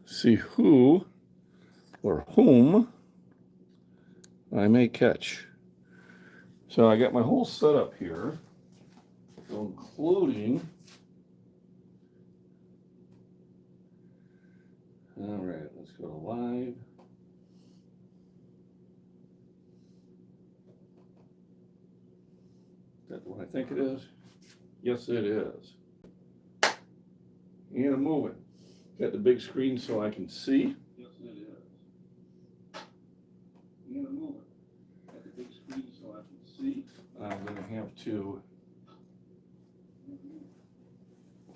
see who or whom I may catch. So I got my whole setup here, so including, all right, let's go to live. Is that what I think it is? Yes, it is. And I'm moving. Got the big screen so I can see. Yes, it is. And I'm moving. Got the big screen so I can see. I'm going to have to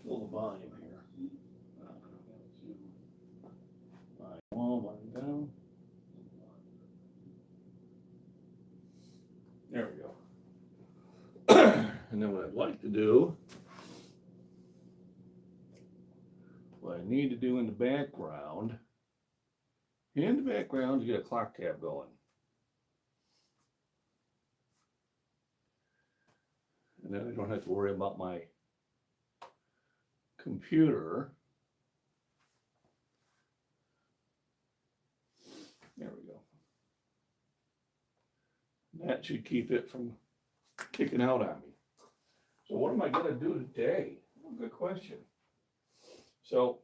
kill the volume here. I'm going to have to line wall, line down. There we go. And then what I'd like to do, what I need to do in the background is get a clock tab going. And then I don't have to worry about my computer. There we go. That should keep it from kicking out on me. So what am I going to do today? Oh, good question. So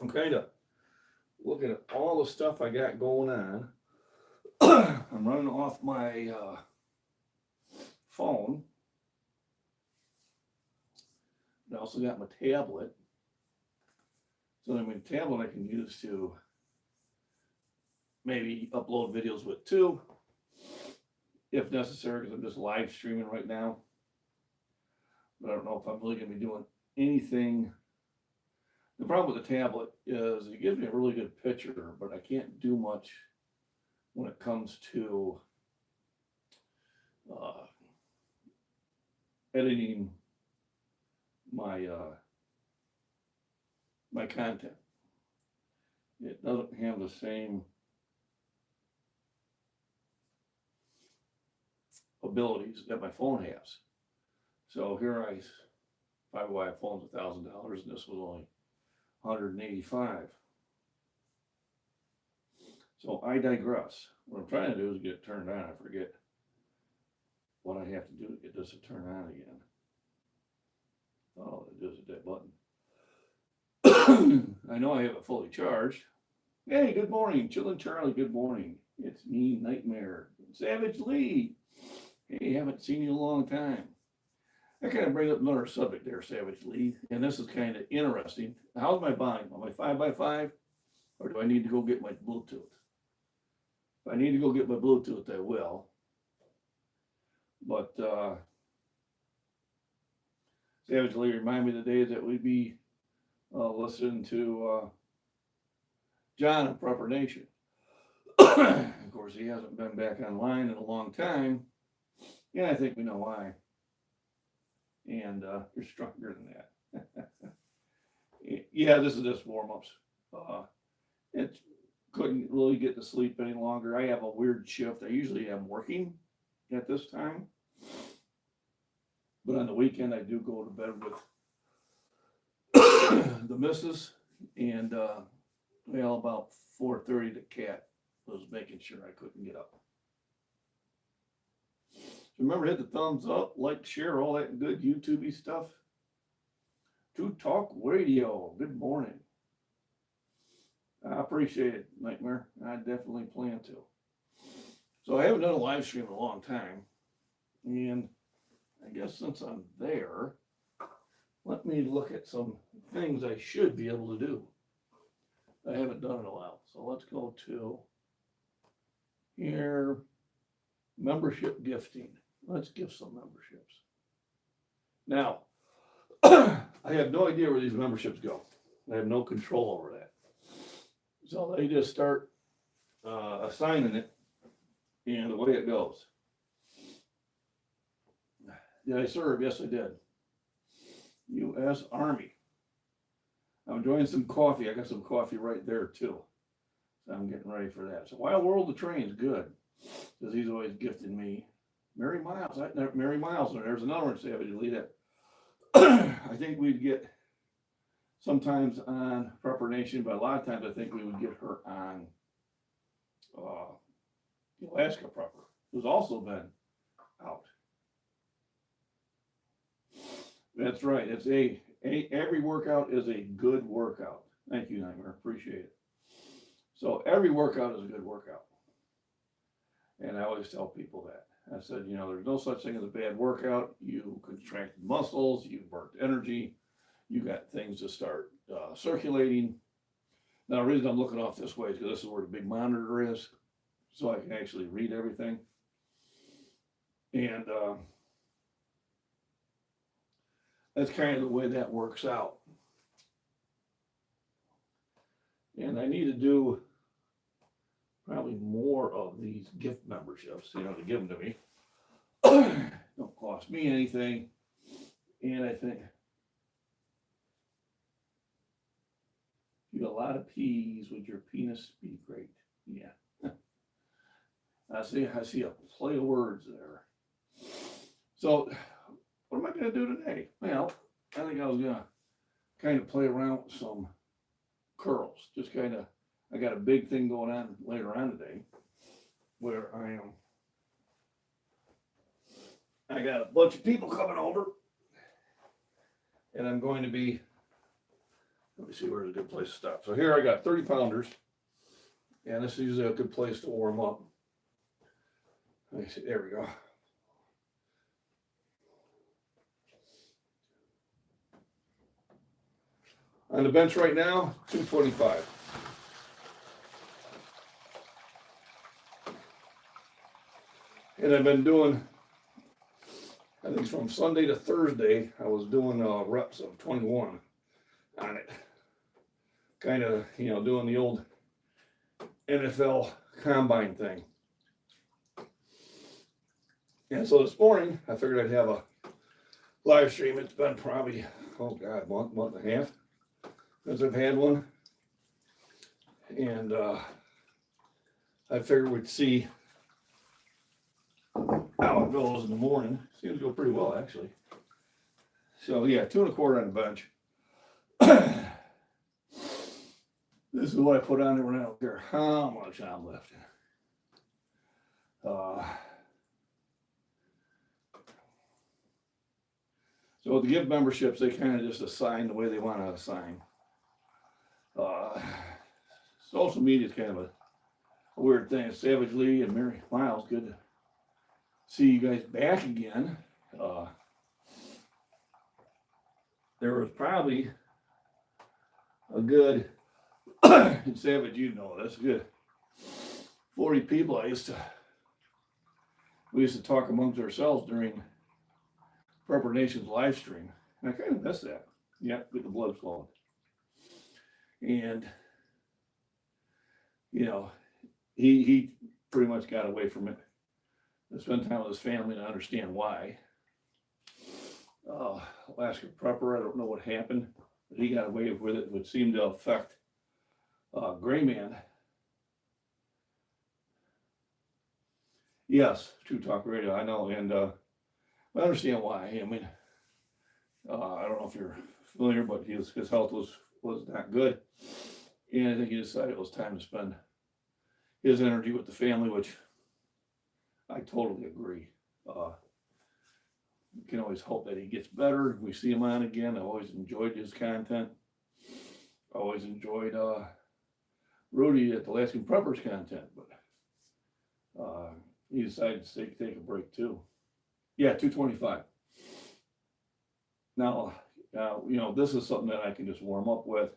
I'm kind of looking at all the stuff I got going on. I'm running off my phone. I also got my tablet. So my tablet I can use to maybe upload videos with too, if necessary, because I'm just live streaming right now. But I don't know if I'm really going to be doing anything. The problem with the tablet is it gives me a really good picture, but I can't do much when it comes to editing my my content. It doesn't have the same abilities that my phone has. So here my phone's $1,000 and this was only $185. So I digress. What I'm trying to do is get it turned on. I forget what I have to do to get this to turn on again. Oh, it does hit that button. I know I have it fully charged. Hey, good morning, Chillin' Charlie. Good morning. It's me, Nightmare. Savage Lee. Hey, haven't seen you in a long time. I kind of bring up another subject there, Savage Lee, and this is kind of interesting. How's my volume? Am I 5x5, or do I need to go get my Bluetooth? If I need to go get my Bluetooth, I will. But Savage Lee, remind me of the days that we'd be listening to John of Prepper Nation. Of course, he hasn't been back online in a long time, and I think we know why. And you're stronger than that. Yeah, this is just warm-ups. It couldn't really get to sleep any longer. I have a weird shift. I usually am working at this time, but on the weekend I do go to bed with the missus, and well, about 4:30 the cat was making sure I couldn't get up. Remember, hit the thumbs up, like, share, all that good YouTube-y stuff. To Talk Radio, good morning. I appreciate it, Nightmare. I definitely plan to. So I haven't done a live stream in a long time. And I guess since I'm there, let me look at some things I should be able to do. I haven't done in a while. So let's go to here, membership gifting. Let's gift some memberships. Now, I have no idea where these memberships go. I have no control over that. So they just start assigning it, and away it goes. Did I serve? Yes, I did. U.S. Army. I'm enjoying some coffee. I got some coffee right there, too. So I'm getting ready for that. So Wild World of Trains, good. Because he's always gifting me. Mary Miles. Mary Miles. There's another one, Savage Lee, that I think we'd get sometimes on Prepper Nation, but a lot of times I think we would get her on the Alaska Prepper, who's also been out. That's right. It's every workout is a good workout. Thank you, Nightmare. Appreciate it. So every workout is a good workout. And I always tell people that. I said, there's no such thing as a bad workout. You contracted muscles, you burnt energy, you got things to start circulating. Now, the reason I'm looking off this way is because this is where the big monitor is, so I can actually read everything. And that's kind of the way that works out. And I need to do probably more of these gift memberships, to give them to me. Don't cost me anything. And I think you got a lot of P's. Would your penis be great? Yeah. I see a play of words there. So what am I going to do today? Well, I think I was going to kind of play around with some curls. Just kind of, I got a big thing going on later on today where I got a bunch of people coming over and I'm going to be, let me see where's a good place to stop. So here I got 30 pounders and this is usually a good place to warm up. Let me see, there we go. On the bench right now, 225. And I've been doing, I think from Sunday to Thursday, I was doing reps of 21 on it. Kind of, doing the old NFL combine thing. And so this morning, I figured I'd have a live stream. It's been probably, month and a half since I've had one. And I figured we'd see how it goes in the morning. Seems to go pretty well, actually. So yeah, 2.25 on the bench. This is what I put on there when I don't care how much I'm lifting. So with the gift memberships, they kind of just assign the way they want to assign. Social media is kind of a weird thing. Savage Lee and Mary Miles, good to see you guys back again. There was probably a good, and Savage, you know this, good 40 people we used to talk amongst ourselves during Prepper Nation's live stream. And I kind of miss that. Yeah, get the blood flowing. And, he pretty much got away from it. To spend time with his family and understand why. Alaska Prepper, I don't know what happened, but he got away with it. It would seem to affect Gray Man. Yes, True Talk Radio, I know, and I understand why. I mean, I don't know if you're familiar, but his health was not good, and I think he decided it was time to spend his energy with the family, which I totally agree. You can always hope that he gets better. We see him on again. I always enjoyed his content. I always enjoyed Rudy at the Alaskan Preppers content, but he decided to take a break too. Yeah, 225. Now, this is something that I can just warm up with.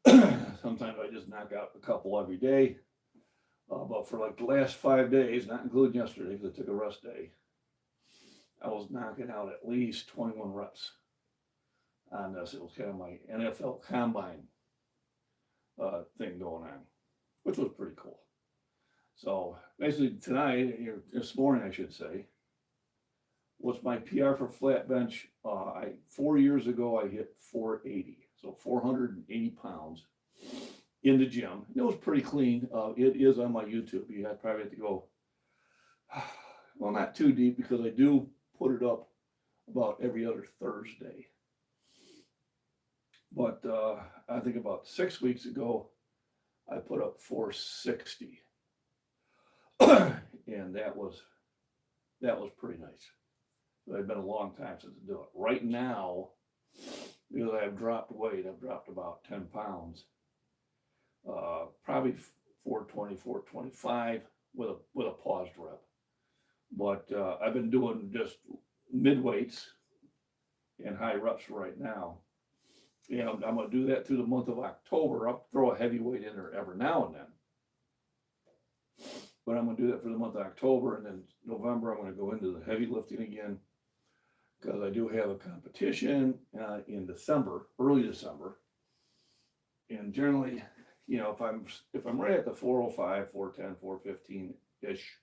Sometimes I just knock out a couple every day. But for like the last 5 days, not including yesterday because I took a rest day, I was knocking out at least 21 reps on this. It was kind of my NFL combine thing going on, which was pretty cool. So basically tonight, this morning I should say, was my PR for flat bench. 4 years ago I hit 480, so 480 pounds in the gym. It was pretty clean. It is on my YouTube. You probably have to go, well, not too deep because I do put it up about every other Thursday. But I think about 6 weeks ago, I put up 460, and that was pretty nice. It had been a long time since I do it. Right now, because I've dropped weight, I've dropped about 10 pounds. Probably 420, 425 with a paused rep. But I've been doing just mid weights and high reps right now. And I'm going to do that through the month of October. I'll throw a heavy weight in there every now and then. But I'm going to do that for the month of October. And then November, I'm going to go into the heavy lifting again, because I do have a competition in December, early December. And generally, if I'm right at the 405, 410, 415-ish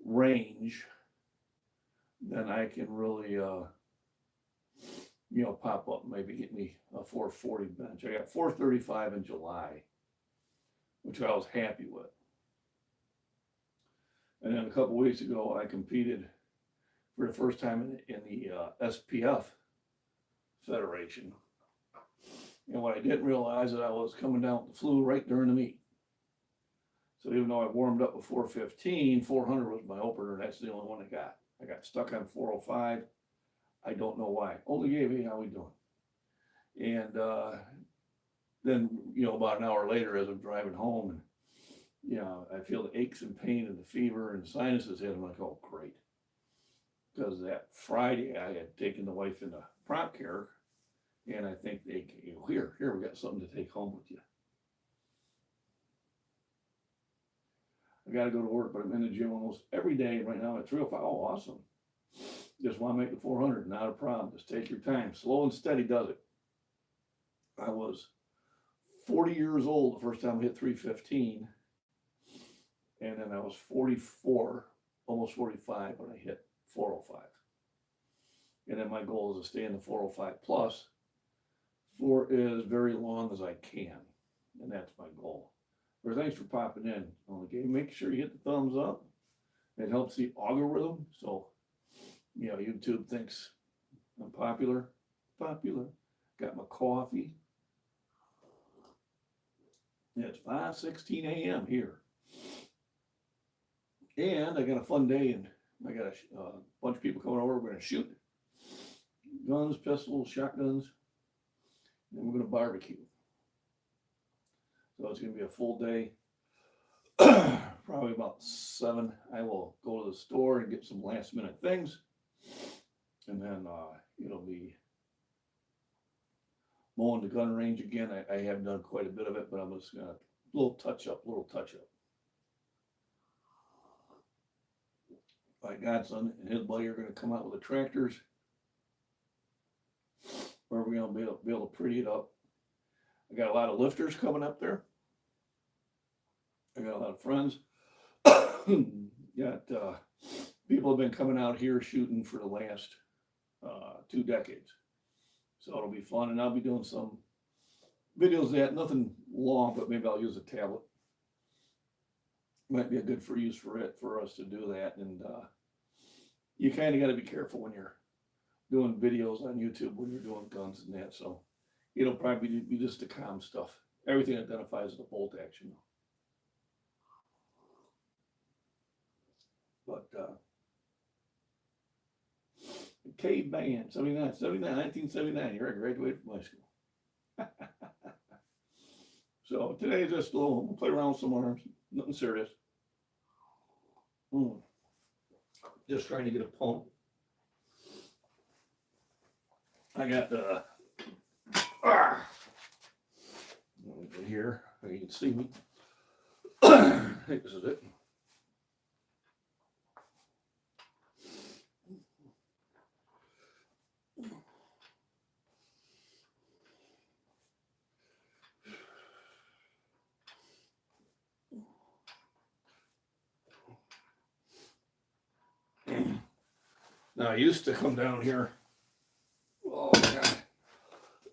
range, then I can really pop up, maybe get me a 440 bench. I got 435 in July, which I was happy with. And then a couple weeks ago, I competed for the first time in the SPF Federation. And what I didn't realize is that I was coming down with the flu right during the meet. So even though I warmed up with 415, 400 was my opener. That's the only one I got. I got stuck on 405. I don't know why. Only gave me, how we doing? And then, about an hour later, as I'm driving home, and I feel the aches and pain and the fever and the sinuses hit. I'm like, oh, great. Because that Friday I had taken the wife into prompt care, and I think they, here, we got something to take home with you. I got to go to work, but I'm in the gym almost every day right now at 3:05. Oh, awesome. Just want to make the 400, not a problem. Just take your time. Slow and steady does it. I was 40 years old the first time I hit 315. And then I was 44, almost 45 when I hit 405. And then my goal is to stay in the 405 plus for as very long as I can. And that's my goal. But thanks for popping in on the game. Make sure you hit the thumbs up. It helps the algorithm. So, YouTube thinks I'm popular. Got my coffee. It's 5:16 a.m. here. And I got a fun day, and I got a bunch of people coming over. We're going to shoot guns, pistols, shotguns, and we're going to barbecue. So it's going to be a full day. Probably about 7. I will go to the store and get some last minute things. And then it'll be mowing the gun range again. I have done quite a bit of it, but I'm just going to little touch up. My godson and his buddy are going to come out with the tractors, where we're going to be able to pretty it up. I got a lot of lifters coming up there. I got a lot of friends. Got people have been coming out here shooting for the last 2 decades. So it'll be fun, and I'll be doing some videos of that, nothing long, but maybe I'll use a tablet. Might be a good use for us to do that. And you kind of got to be careful when you're doing videos on YouTube when you're doing guns and that. So it'll probably be just the calm stuff. Everything identifies as a bolt action. But Cave Band, 1979, here I graduated from high school. So today is just a little, we'll play around with some arms, nothing serious. Just trying to get a pump. I got here, you can see me. I think this is it. Now I used to come down here, oh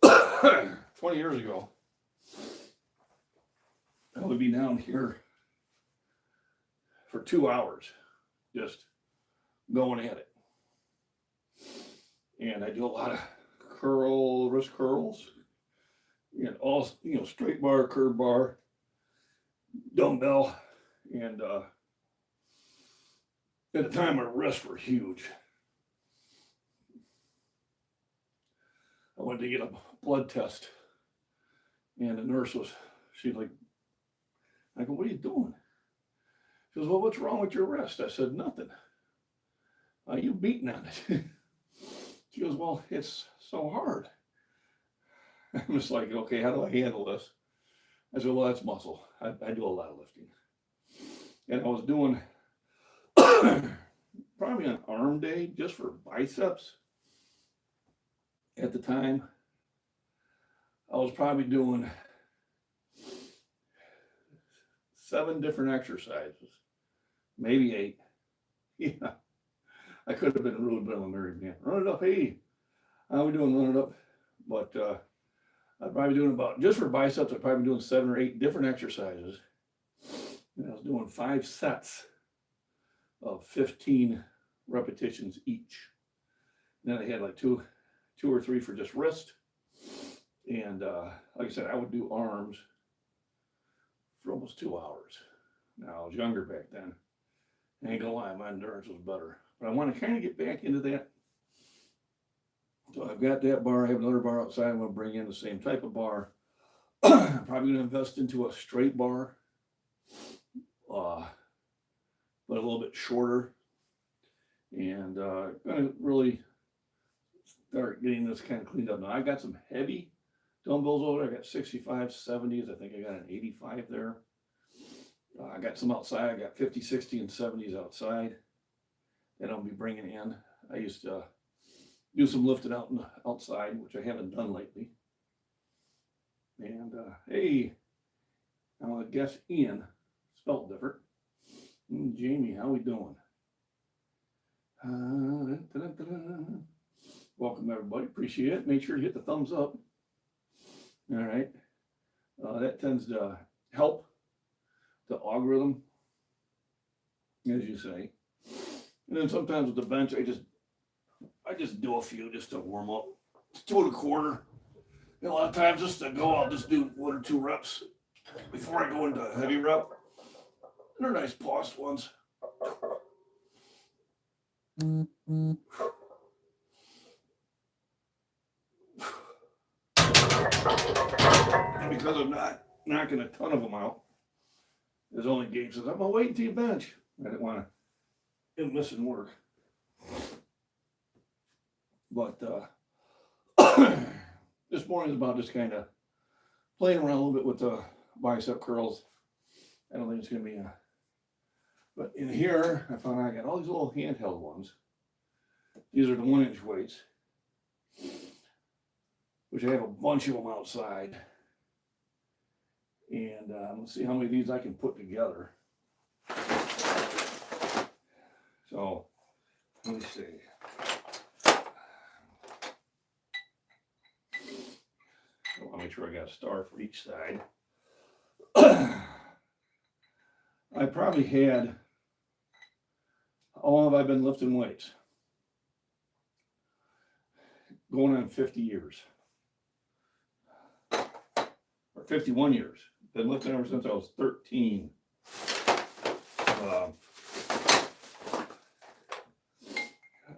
God, 20 years ago. I would be down here for 2 hours, just going at it. And I do a lot of wrist curls, and all, straight bar, curve bar, dumbbell, and at the time my wrists were huge. I went to get a blood test, and the nurse she's like, I go, what are you doing? She goes, well, what's wrong with your wrist? I said, nothing. You beating on it. She goes, well, it's so hard. I'm just like, okay, how do I handle this? I said, well, that's muscle. I do a lot of lifting. And I was doing probably an arm day just for biceps. At the time, I was probably doing 7 different exercises, maybe 8. Yeah, I could have been rude, but I'm a married man. Run it up, hey, how we doing? Run it up. But I'm probably doing about, just for biceps, I'm probably doing 7 or 8 different exercises. And I was doing 5 sets of 15 repetitions each. And then I had like two or 3 for just wrist. And like I said, I would do arms for almost 2 hours. Now, I was younger back then. I ain't gonna lie, my endurance was better. But I want to kind of get back into that. So I've got that bar. I have another bar outside. I'm going to bring in the same type of bar. I'm probably going to invest into a straight bar, but a little bit shorter. And going to really start getting this kind of cleaned up. Now, I got some heavy dumbbells over there. I got 65, 70s. I think I got an 85 there. I got some outside. I got 50, 60, and 70s outside that I'll be bringing in. I used to do some lifting out outside, which I haven't done lately. And hey, I'm gonna guess Ian, spelled different. Jamie, how we doing? Welcome everybody, appreciate it. Make sure to hit the thumbs up. All right, that tends to help the algorithm, as you say. And then sometimes with the bench, I just do a few just to warm up. It's 2 1/4. And a lot of times just to go, I'll just do 1 or 2 reps before I go into heavy rep. And they're nice paused ones. And because I'm not knocking a ton of them out, as only Gabe says, I'm gonna wait until you bench. I didn't want to missing work. But this morning is about just kind of playing around a little bit with the bicep curls. I don't think it's going to be but in here, I found I got all these little handheld ones. These are the 1-inch weights, which I have a bunch of them outside. And let's see how many of these I can put together. So, let me see. I want to make sure I got a star for each side. I probably had, how long have I been lifting weights? Going on 50 years. Or 51 years. Been lifting ever since I was 13.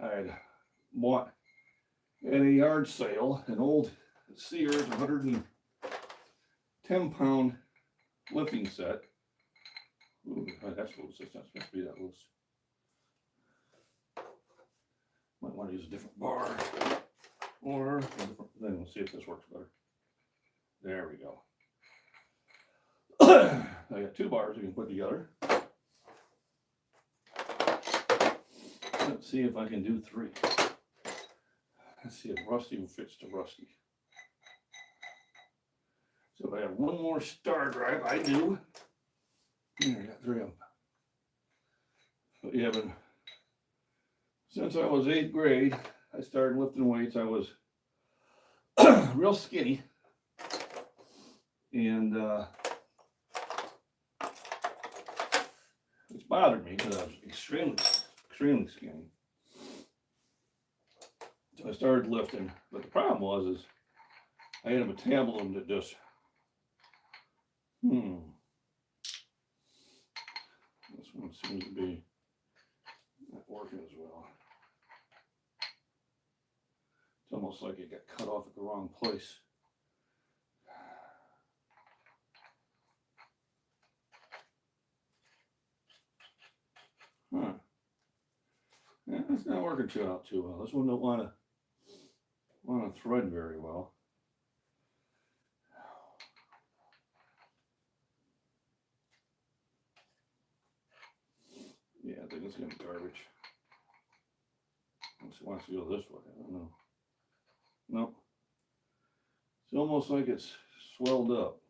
I'd bought at a yard sale an old Sears 110-pound lifting set. Ooh, that's loose. That's not supposed to be that loose. Might want to use a different bar. Or then we'll see if this works better. There we go. I got 2 bars we can put together. Let's see if I can do 3. Let's see if Rusty fits to Rusty. So if I have 1 more star drive, I do. Here, I got 3 of them. But yeah, but since I was 8th grade, I started lifting weights. I was real skinny. And it's bothered me because I was extremely skinny. So I started lifting. But the problem was I had a metabolism that just, this one seems to be not working as well. It's almost like it got cut off at the wrong place. Huh. Yeah, it's not working out too well. This one don't want to thread very well. Yeah, I think it's gonna be garbage. Unless it wants to go this way, I don't know. Nope. It's almost like it's swelled up.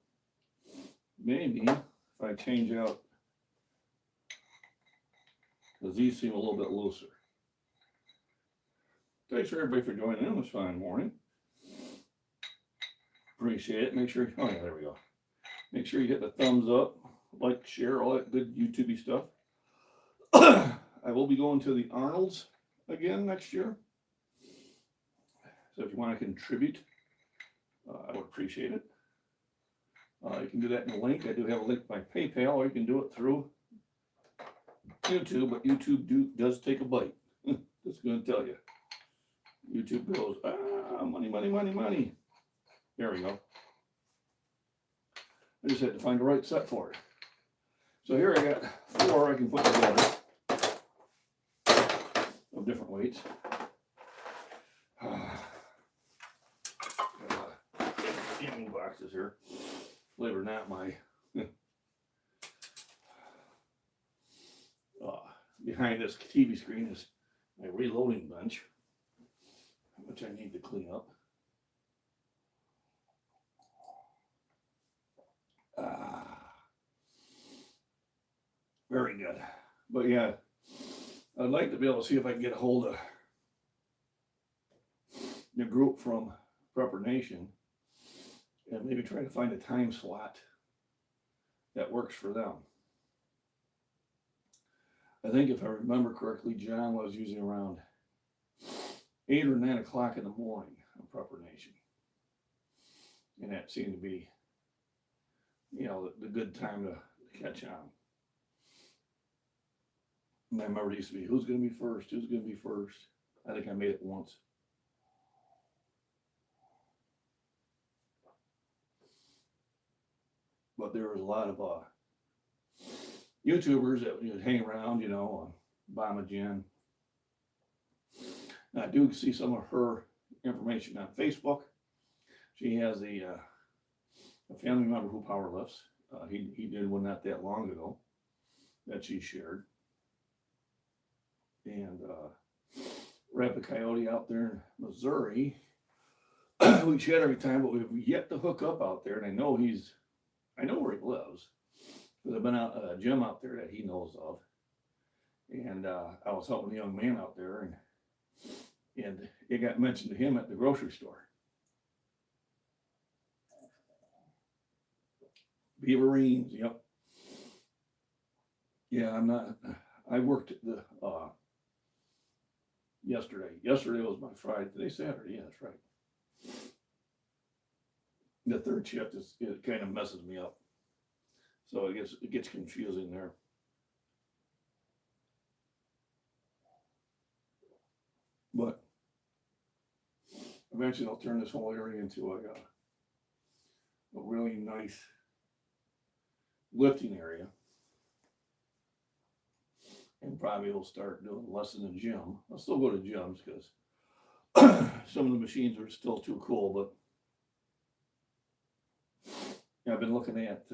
Maybe if I change out, because these seem a little bit looser. Thanks for everybody for joining in this fine morning. Appreciate it. Make sure, oh yeah, there we go. Make sure you hit the thumbs up, like, share, all that good YouTube stuff. I will be going to the Arnold's again next year. So if you want to contribute, I would appreciate it. You can do that in the link. I do have a link by PayPal, or you can do it through YouTube, but YouTube does take a bite. Just going to tell you. YouTube goes, money, money, money, money. There we go. I just had to find the right set for it. So here I got 4 I can put together of different weights. Eating boxes here. Believe it or not, my behind this TV screen is my reloading bench, which I need to clean up. Very good. But yeah, I'd like to be able to see if I can get a hold of the group from Prepper Nation and maybe try to find a time slot that works for them. I think if I remember correctly, John was using around 8 or 9 o'clock in the morning on Prepper Nation. And that seemed to be, the good time to catch on. My memory used to be, who's going to be first? Who's going to be first? I think I made it once. But there was a lot of YouTubers that would hang around, on Obama Jen. I do see some of her information on Facebook. She has a family member who powerlifts. He did one not that long ago that she shared. And Rapid Coyote out there in Missouri, we chat every time, but we've yet to hook up out there. And I know where he lives because I've been out at a gym out there that he knows of. And I was helping a young man out there, and it got mentioned to him at the grocery store. Beaverines, yep. Yeah, I worked at the yesterday. Yesterday was my Friday. Today's Saturday. Yeah, that's right. The third shift it kind of messes me up, so it gets confusing there. But eventually, I'll turn this whole area into a really nice lifting area. And probably will start doing less in the gym. I'll still go to gyms because some of the machines are still too cool, but I've been looking at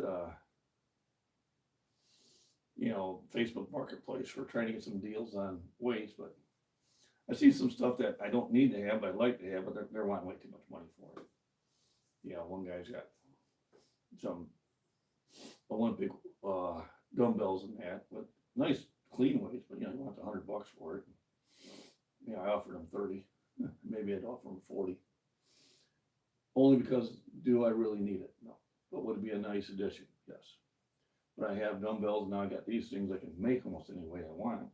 Facebook Marketplace for trying to get some deals on weights, but I see some stuff that I don't need to have, but I'd like to have, but they're wanting way too much money for it. One guy's got some Olympic dumbbells and that, but nice clean weights, but he wants $100 for it. I offered him 30. Maybe I'd offer him 40. Only because, do I really need it? No. But would it be a nice addition? Yes. But I have dumbbells, now I got these things I can make almost any way I want.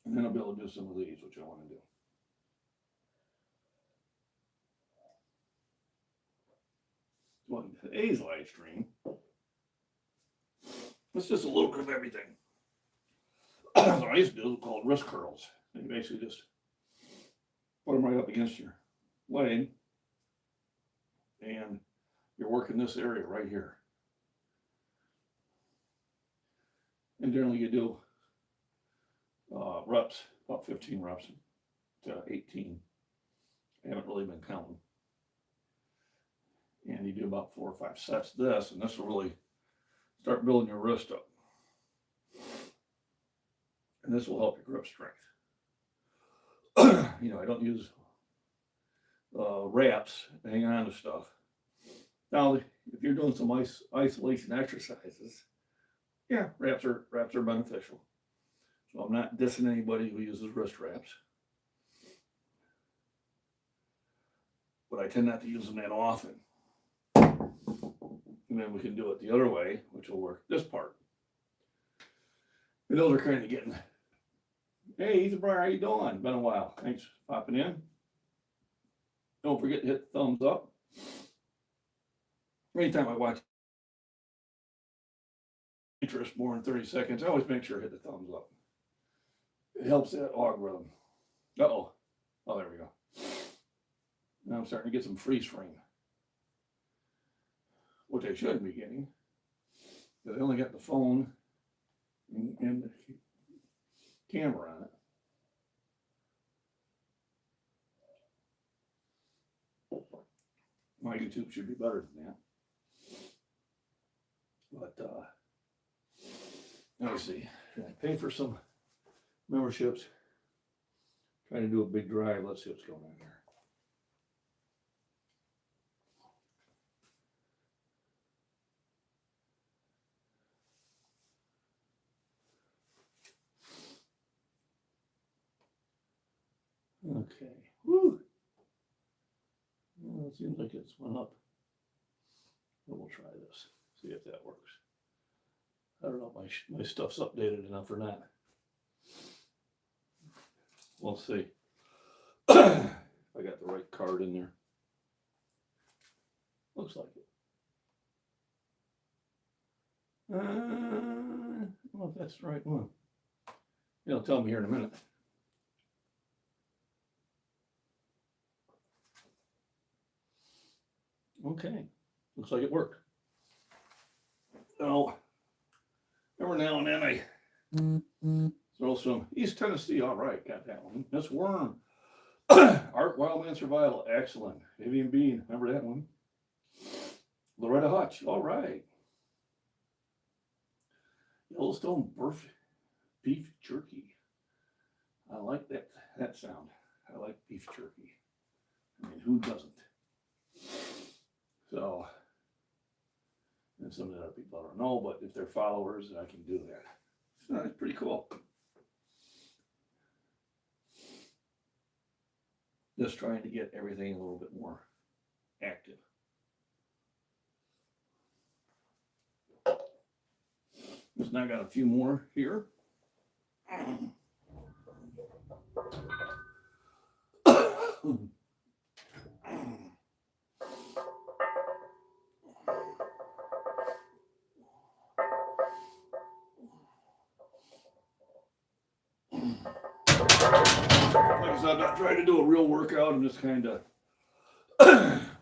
And then I'll be able to do some of these, which I want to do. Well, today's live stream, it's just a little bit of everything. So I used to do called wrist curls. You basically just put them right up against your leg, and you're working this area right here. And generally you do reps, about 15 reps to 18. I haven't really been counting. And you do about 4 or 5 sets of this, and this will really start building your wrist up. And this will help your grip strength. You know, I don't use wraps to hang on to stuff. Now, if you're doing some isolation exercises, yeah, wraps are beneficial. So I'm not dissing anybody who uses wrist wraps. But I tend not to use them that often. And then we can do it the other way, which will work this part. And those are kind of getting, hey, Ethan Breyer, how you doing? Been a while. Thanks for popping in. Don't forget to hit the thumbs up. Anytime I watch interest more than 30 seconds, I always make sure I hit the thumbs up. It helps that algorithm. Uh-oh. Oh, there we go. Now I'm starting to get some freeze frame, which I shouldn't be getting, because I only got the phone and the camera on it. My YouTube should be better than that. But let me see. Can I pay for some memberships? Trying to do a big drive. Let's see what's going on here. Okay. Woo. Well, it seems like it's went up. But we'll try this. See if that works. I don't know if my stuff's updated enough or not. We'll see. I got the right card in there. Looks like it. I don't know if that's the right one. It'll tell me here in a minute. Okay, looks like it worked. So, every now and then I throw some East Tennessee. All right, got that one. That's Worm. Art Wildman Survival, excellent. Avian Bean, remember that one? Loretta Hutch, all right. Yellowstone beef jerky. I like that sound. I like beef jerky. I mean, who doesn't? So, and some of the other people I don't know, but if they're followers, I can do that. So that's pretty cool. Just trying to get everything a little bit more active. Just now got a few more here. Like I said, I'm not trying to do a real workout. I'm just kind of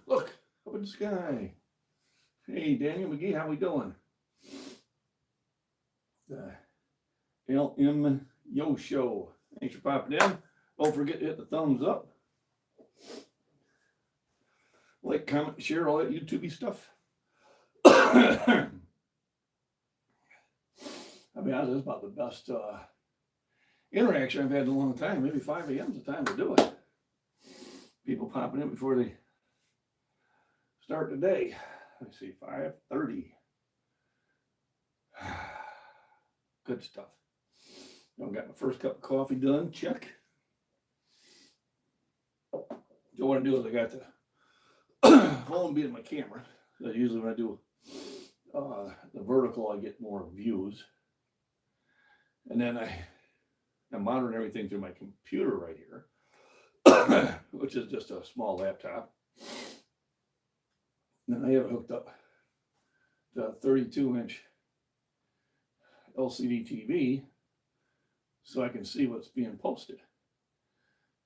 look up in the sky. Hey, Daniel McGee, how we doing? LM Yo Show. Thanks for popping in. Don't forget to hit the thumbs up. Like, comment, share, all that YouTube stuff. I mean, this is about the best interaction I've had in a long time. Maybe 5 a.m. is the time to do it. People popping in before they start the day. Let's see, 5:30. Good stuff. I got my first cup of coffee done. Check. So what I do is I got the phone being my camera. So usually when I do the vertical, I get more views. And then I'm monitoring everything through my computer right here, which is just a small laptop. Now I have it hooked up to a 32-inch LCD TV so I can see what's being posted.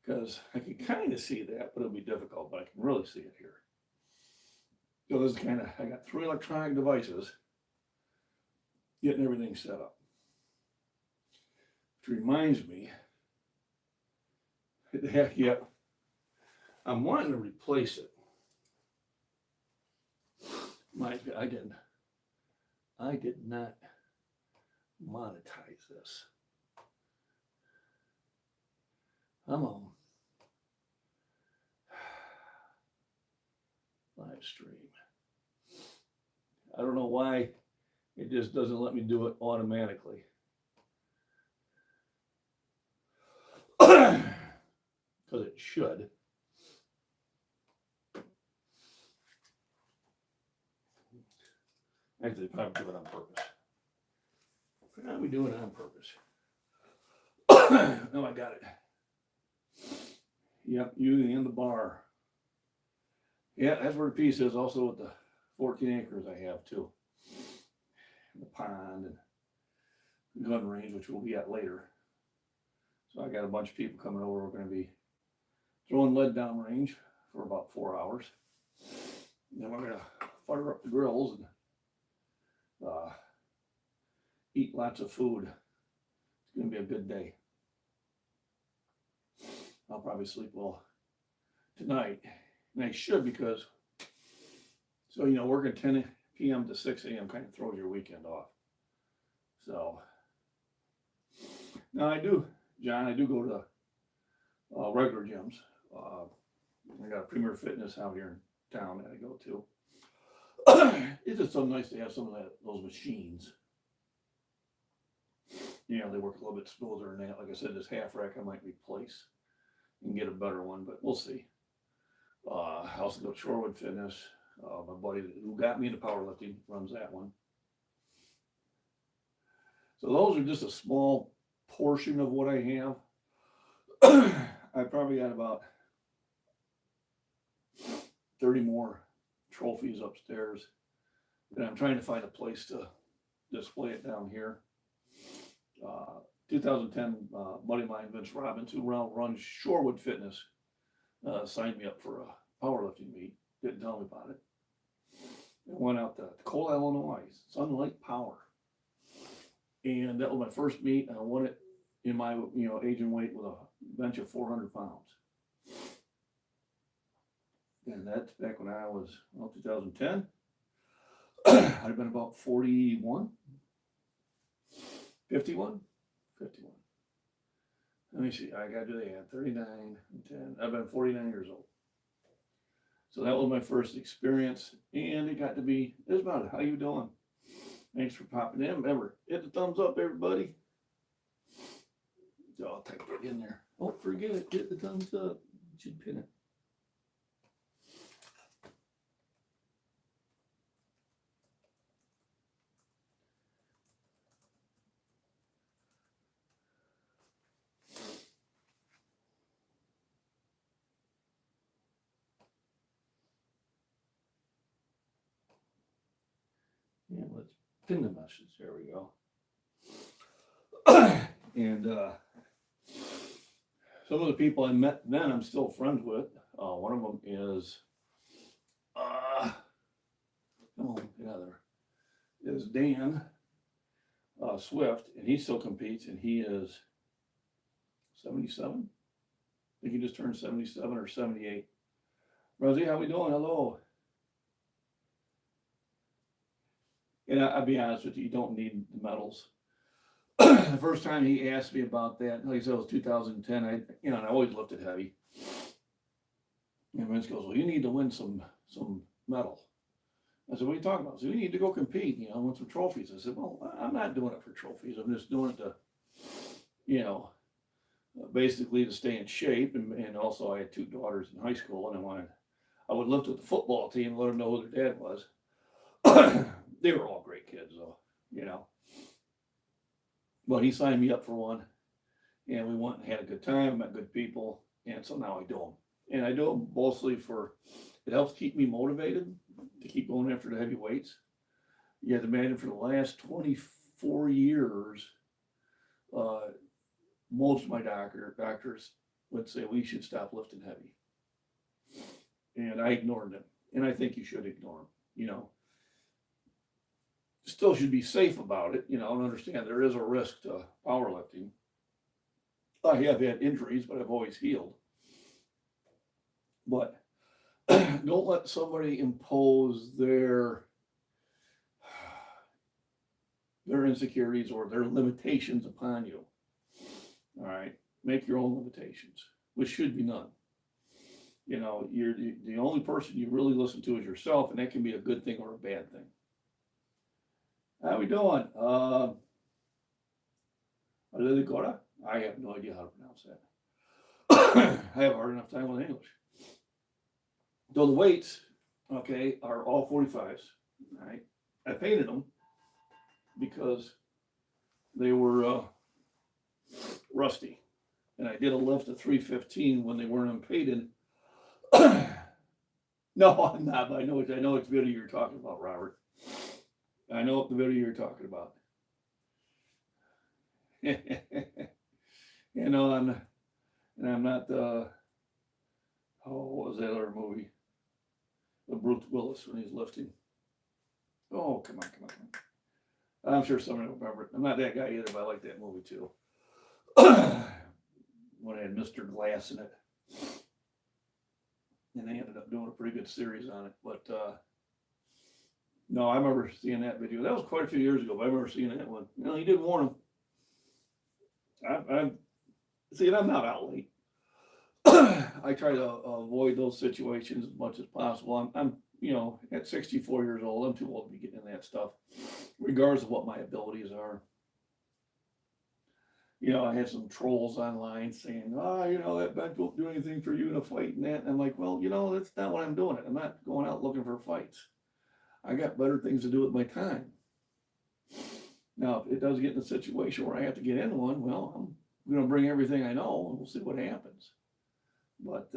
Because I can kind of see that, but it'll be difficult, but I can really see it here. So this is kind of, I got 3 electronic devices getting everything set up. Which reminds me, heck yeah, I'm wanting to replace it. I did not monetize this. I'm on live stream. I don't know why it just doesn't let me do it automatically. Because it should. Actually, probably do it on purpose. Probably do it on purpose. No, I got it. Yep, using in the bar. Yeah, that's where the piece is. Also with the 14 acres I have too. The pond and gun range, which we'll be at later. So I got a bunch of people coming over. We're going to be throwing lead down range for about 4 hours. Then we're going to fire up the grills and eat lots of food. It's going to be a good day. I'll probably sleep well tonight. And I should, because, so, you know, working 10 p.m. to 6 a.m. kind of throws your weekend off. So, now I do go to regular gyms. I got a Premier Fitness out here in town that I go to. It's just so nice to have some of those machines. You know, they work a little bit smoother than that. Like I said, this half rack I might replace and get a better one, but we'll see. I also go to Shorewood Fitness. My buddy who got me into powerlifting runs that one. So those are just a small portion of what I have. I probably got about 30 more trophies upstairs, and I'm trying to find a place to display it down here. 2010 buddy of mine, Vince Robbins, who runs Shorewood Fitness, signed me up for a powerlifting meet. Didn't tell me about it. I went out to Cole, Illinois, Sunlight Power, and that was my first meet. I won it in my age and weight with a bench of 400 pounds. And that's back when I was, 2010. I'd have been about 41, 51. Let me see, I got to do that, 39, and 10. I've been 49 years old. So that was my first experience, and it got to be, it's about it. How you doing? Thanks for popping in. Remember, hit the thumbs up, everybody. So I'll type it in there. Don't forget it, hit the thumbs up. You should pin it. Yeah, let's pin the message. There we go. And some of the people I met then I'm still friends with. One of them is, come on, get out of there, is Dan Swift, and he still competes, and he is 77. I think he just turned 77 or 78. Rosie, how we doing? Hello. And I'll be honest with you, you don't need the medals. The first time he asked me about that, like I said, it was 2010. I always lifted heavy. And Vince goes, "Well, you need to win some medal." I said, "What are you talking about?" So we need to go compete, win some trophies. I said, "Well, I'm not doing it for trophies. I'm just doing it to, basically to stay in shape." And also I had 2 daughters in high school, and I would lift with the football team and let them know who their dad was. They were all great kids, though, But he signed me up for one, and we went and had a good time, met good people, and so now I do them. And I do them mostly for It helps keep me motivated to keep going after the heavy weights. You have to imagine for the last 24 years, uh, most of my doctors would say we should stop lifting heavy. And I ignored them. And I think you should ignore them. You know, still should be safe about it, you know, and understand there is a risk to powerlifting. I have had injuries, but I've always healed. But don't let somebody impose their insecurities or their limitations upon you. All right, make your own limitations, which should be none. You know, you're the only person you really listen to is yourself, and that can be a good thing or a bad thing. How we doing? Aligora? I have no idea how to pronounce that. I have a hard enough time with English. So the weights, okay, are all 45s. All right, I painted them because they were rusty, and I did a lift of 315 when they weren't unpainted. No, I'm not. But I know it's video you're talking about, Robert. I know what the video you're talking about. You know, and I'm not. What was that other movie? The Bruce Willis when he's lifting. Oh, come on. I'm sure somebody will remember it. I'm not that guy either, but I like that movie too. When I had Mr. Glass in it. And they ended up doing a pretty good series on it. But no, I remember seeing that video. That was quite a few years ago, but I remember seeing that one. You know, he did warn him. I'm not out late. I try to avoid those situations as much as possible. I'm, you know, at 64 years old, I'm too old to be getting in that stuff, regardless of what my abilities are. You know, I had some trolls online saying, you know, that bench won't do anything for you in a fight and that. And I'm like, well, you know, that's not what I'm doing. I'm not going out looking for fights. I got better things to do with my time. Now, if it does get in a situation where I have to get in one, well, I'm going to bring everything I know and we'll see what happens. But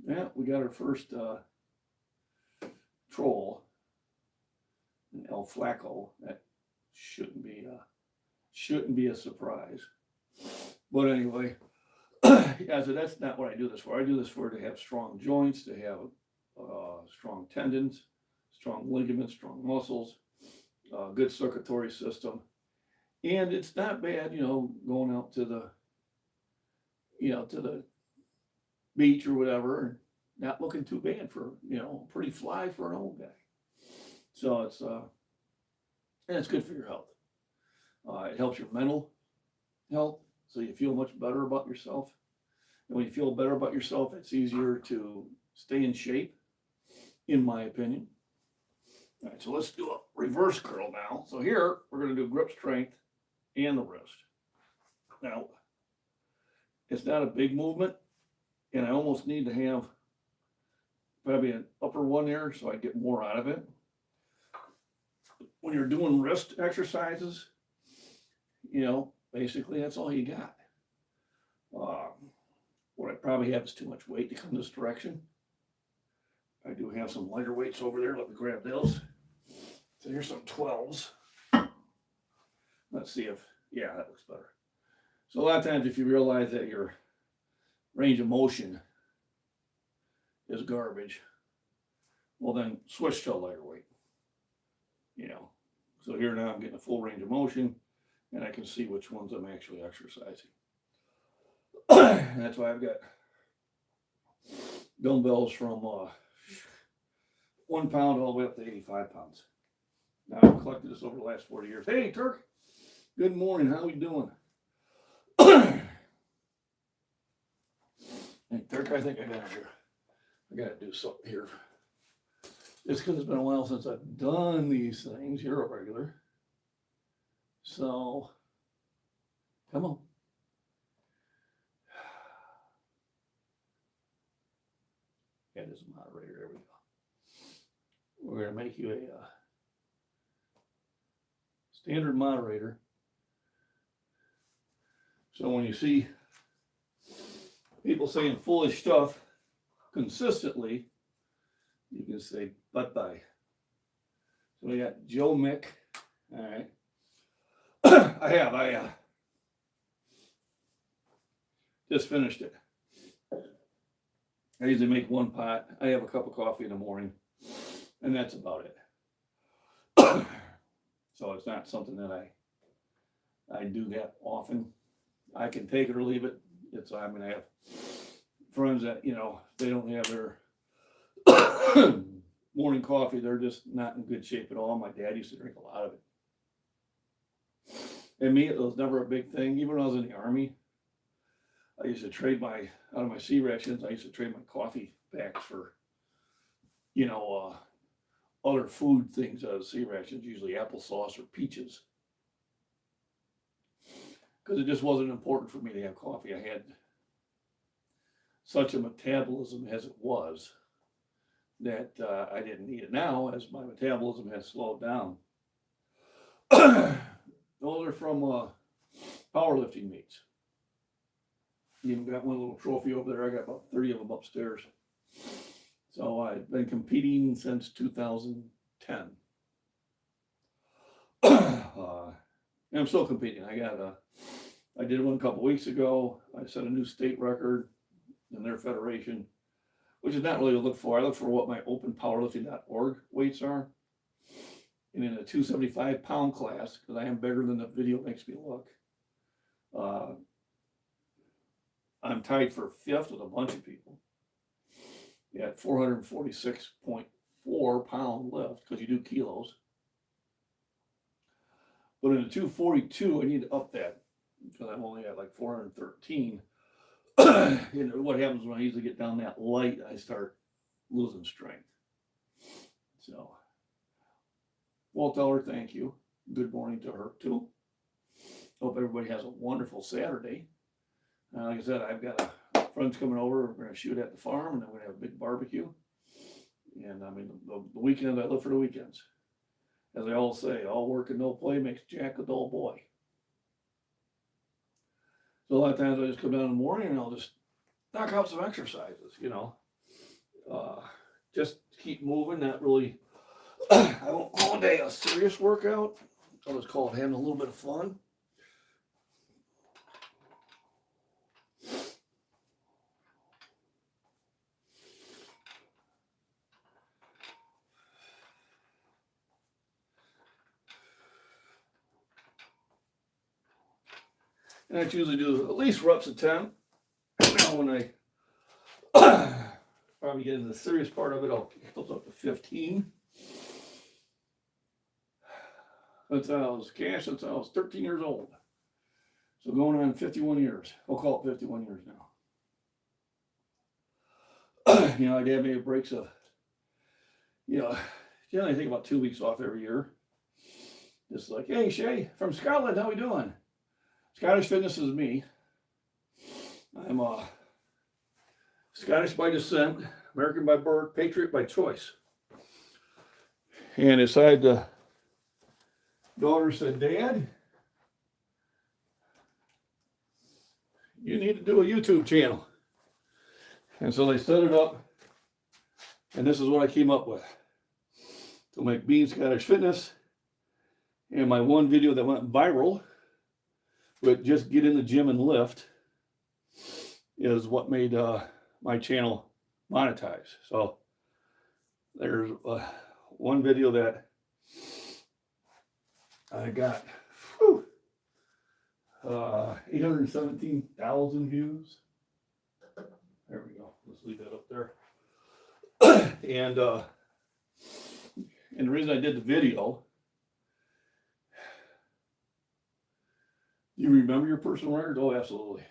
yeah, we got our first troll, El Flaco. That shouldn't be a surprise. But anyway, yeah, so that's not what I do this for. I do this to have strong joints, to have strong tendons, strong ligaments, strong muscles, good circulatory system. And it's not bad, you know, going out to the beach or whatever, and not looking too bad for, you know, pretty fly for an old guy. So it's good for your health. It helps your mental health, so you feel much better about yourself. And when you feel better about yourself, it's easier to stay in shape, in my opinion. All right, so let's do a reverse curl now. So here, we're going to do grip strength and the wrist. Now, it's not a big movement, and I almost need to have probably an upper one there so I get more out of it. When you're doing wrist exercises, you know, basically that's all you got. What I probably have is too much weight to come this direction. I do have some lighter weights over there. Let me grab those. So here's some 12s. Let's see if, yeah, that looks better. So a lot of times if you realize that your range of motion is garbage, well then switch to a lighter weight. You know, so here now I'm getting a full range of motion and I can see which ones I'm actually exercising. That's why I've got dumbbells from 1 pound all the way up to 85 pounds. Now I've collected this over the last 40 years. Hey, Turk. Good morning. How we doing? Hey, Turk, I think I gotta do something here. It's because it's been a while since I've done these things. You're a regular. So, come on. Yeah, this is a moderator. There we go. We're going to make you a standard moderator. So when you see people saying foolish stuff consistently, you can say bye-bye. So we got Joe Mick. All right. I just finished it. I usually make one pot. I have a cup of coffee in the morning, and that's about it. So it's not something that I do that often. I can take it or leave it. I'm gonna have friends that, they don't have their morning coffee. They're just not in good shape at all. My dad used to drink a lot of it. And me, it was never a big thing. Even when I was in the Army, I used to trade out of my C rations, I used to trade my coffee packs for, other food things out of C rations, usually applesauce or peaches. Because it just wasn't important for me to have coffee. I had such a metabolism as it was that I didn't need it. Now, as my metabolism has slowed down, those are from powerlifting meets. Even got one little trophy over there. I got about 30 of them upstairs. So I've been competing since 2010. And I'm still competing. I did one a couple weeks ago. I set a new state record in their federation, which is not really to look for. I look for what my openpowerlifting.org weights are. And in a 275-pound class, because I am bigger than the video makes me look, I'm tied for fifth with a bunch of people at 446.4 pound lift, because you do kilos. But in a 242, I need to up that, because I'm only at like 413. What happens when I usually get down that light, I start losing strength. So, we'll tell her thank you. Good morning to her too. Hope everybody has a wonderful Saturday. Like I said, I've got friends coming over. We're going to shoot at the farm, and then we're going to have a big barbecue. And I mean, the weekend, I live for the weekends. As they all say, all work and no play makes Jack a dull boy. So a lot of times I just come down in the morning and I'll just knock out some exercises, just keep moving. Not really, I won't call it a serious workout. I'll just call it having a little bit of fun. And I usually do at least reps of 10. Now when I probably get into the serious part of it, I'll kick those up to 15. Since I was 13 years old. So going on 51 years. I'll call it 51 years now. I'd have maybe breaks of, generally I take about 2 weeks off every year. Just like, hey, Shay, from Scotland, how we doing? Scottish Fitness is me. I'm Scottish by descent, American by birth, patriot by choice. And aside, the daughter said, Dad, you need to do a YouTube channel. And so they set it up, and this is what I came up with. So MacBean Scottish Fitness, and my one video that went viral, but just get in the gym and lift, is what made my channel monetize. So there's one video that I got 817,000 views. There we go. Let's leave that up there. And the reason I did the video, you remember your personal records? Oh, absolutely.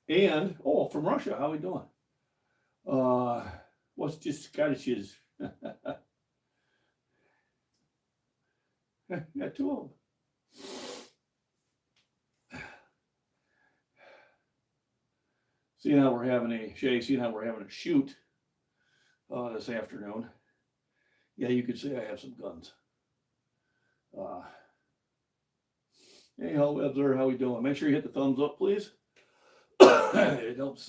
And, from Russia, how are we doing? What's just Scottishes? Yeah, 2 of them. Seeing how we're having a shoot this afternoon. Yeah, you could say I have some guns. Hey, how we doing? Make sure you hit the thumbs up, please. It helps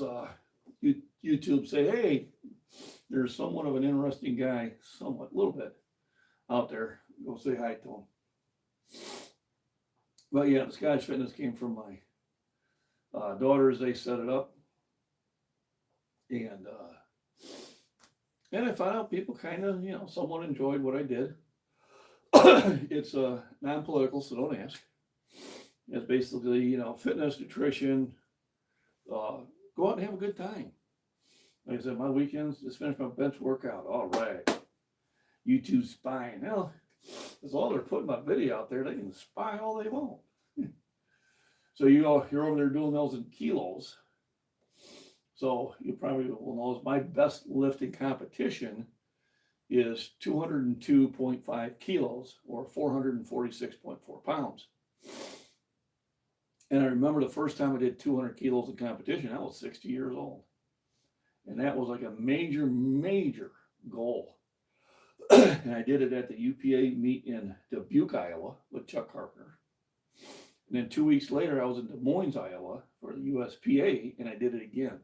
YouTube say, hey, there's somewhat of an interesting guy, somewhat, a little bit out there. Go say hi to him. But yeah, the Scottish Fitness came from my daughters. They set it up, and I found out people kind of, somewhat enjoyed what I did. It's non-political, so don't ask. It's basically, fitness, nutrition. Go out and have a good time. Like I said, my weekends, just finish my bench workout. All right. YouTube spying. Hell, that's all they're putting my video out there. They can spy all they want. So you're over there doing those in kilos. So you probably will know my best lifting competition is 202.5 kilos or 446.4 pounds. And I remember the first time I did 200 kilos in competition, I was 60 years old. And that was like a major, major goal. And I did it at the UPA meet in Dubuque, Iowa with Chuck Carpenter. And then 2 weeks later, I was in Des Moines, Iowa for the USPA, and I did it again,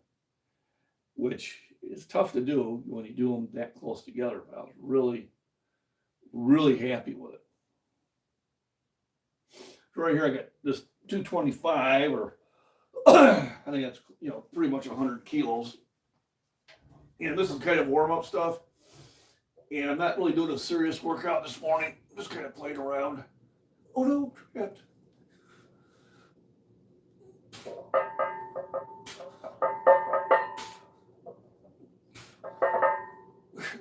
which is tough to do when you do them that close together. But I was really, really happy with it. So right here, I got this 225, or I think that's, pretty much 100 kilos. And this is kind of warm-up stuff. And I'm not really doing a serious workout this morning. Just kind of playing around. Oh no, trapped.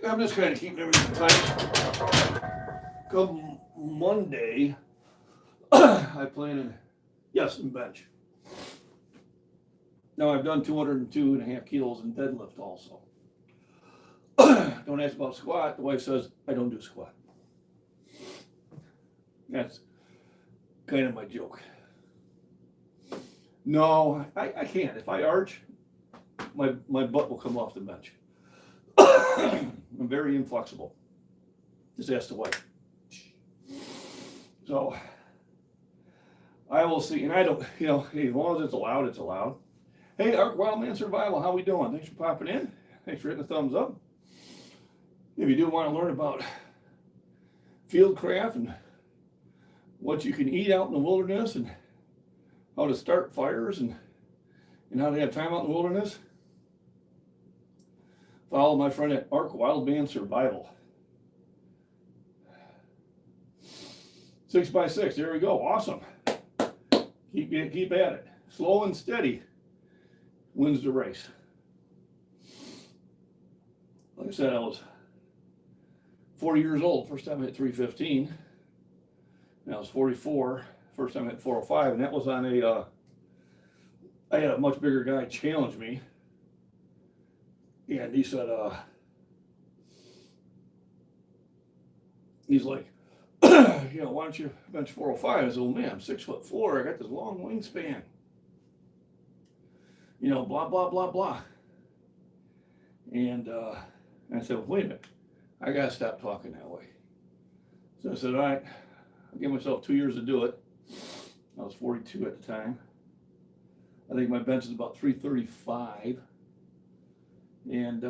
I'm just kind of keeping everything tight. Come Monday, I plan to, bench. Now I've done 202.5 kilos in deadlift also. Don't ask about squat. The wife says I don't do squat. That's kind of my joke. No, I can't. If I arch, my butt will come off the bench. I'm very inflexible. Just ask the wife. So I will see, and I don't, as long as it's allowed, it's allowed. Hey, Arc Wildman Survival, how we doing? Thanks for popping in. Thanks for hitting the thumbs up. If you do want to learn about fieldcraft and what you can eat out in the wilderness and how to start fires and how to have time out in the wilderness, follow my friend at Arc Wildman Survival. 6x6, there we go, awesome. Keep at it. Slow and steady wins the race. Like I said, I was 40 years old first time I hit 315. And I was 44 first time I hit 405, and that was on I had a much bigger guy challenge me, and he said, he's like, why don't you bench 405? I said, well, man, I'm 6'4". I got this long wingspan. Blah, blah, blah, blah. And I said, well, wait a minute. I got to stop talking that way. So I said, all right, I'll give myself 2 years to do it. I was 42 at the time. I think my bench is about 335. And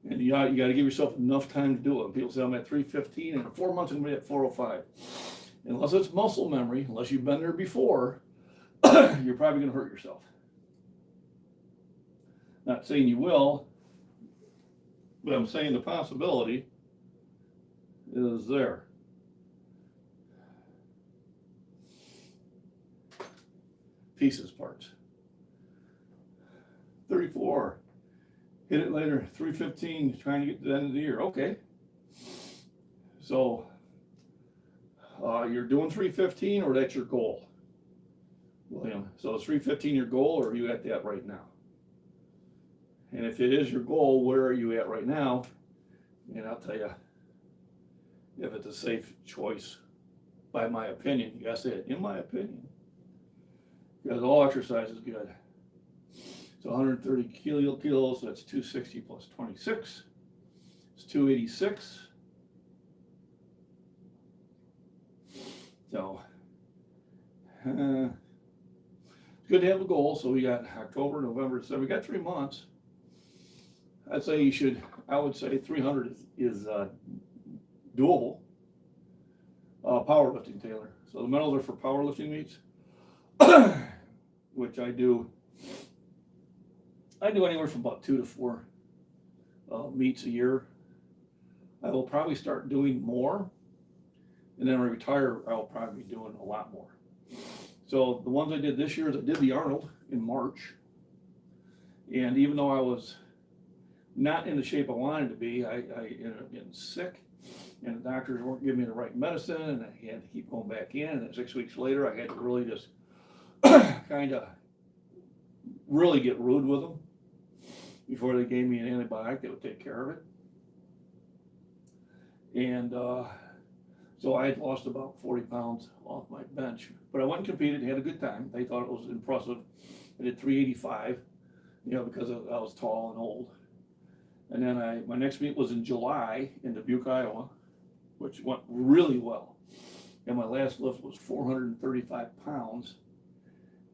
you got to give yourself enough time to do it. People say I'm at 315, and in 4 months I'm going to be at 405. Unless it's muscle memory, unless you've been there before, you're probably going to hurt yourself. Not saying you will, but I'm saying the possibility is there. Pieces parts. 34. Hit it later. 315. Trying to get to the end of the year. Okay. So you're doing 315, or that's your goal, William? So is 315 your goal, or are you at that right now? And if it is your goal, where are you at right now? And I'll tell you if it's a safe choice, by my opinion. You gotta say it, in my opinion. Because all exercise is good. So 130 kilos, so that's 260 plus 26. It's 286. So it's good to have a goal. So we got October, November, so we got 3 months. I'd say I would say 300 is doable. Powerlifting, Taylor. So the medals are for powerlifting meets, which I do anywhere from about 2 to 4 meets a year. I will probably start doing more, and then when I retire, I'll probably be doing a lot more. So the ones I did this year is I did the Arnold in March, and even though I was not in the shape I wanted to be, I ended up getting sick, and the doctors weren't giving me the right medicine, and I had to keep going back in, and then 6 weeks later, I had to really just kind of really get rude with them before they gave me an antibiotic that would take care of it. And so I had lost about 40 pounds off my bench, but I went and competed, had a good time. They thought it was impressive. I did 385, because I was tall and old. And then my next meet was in July in Dubuque, Iowa, which went really well. And my last lift was 435 pounds.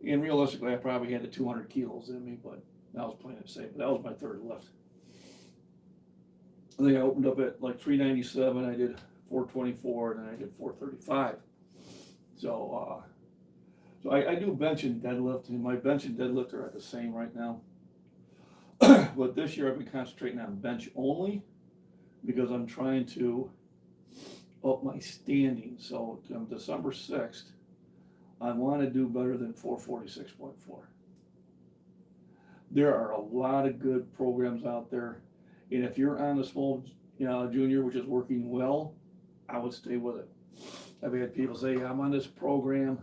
And realistically, I probably had the 200 kilos in me, but I was playing it safe. But that was my third lift. I think I opened up at like 397. I did 424, and then I did 435. So I do bench and deadlift, and my bench and deadlift are at the same right now. But this year I've been concentrating on bench only because I'm trying to up my standing. So on December 6th, I want to do better than 446.4. There are a lot of good programs out there, and if you're on the small junior, which is working well, I would stay with it. I've had people say, I'm on this program,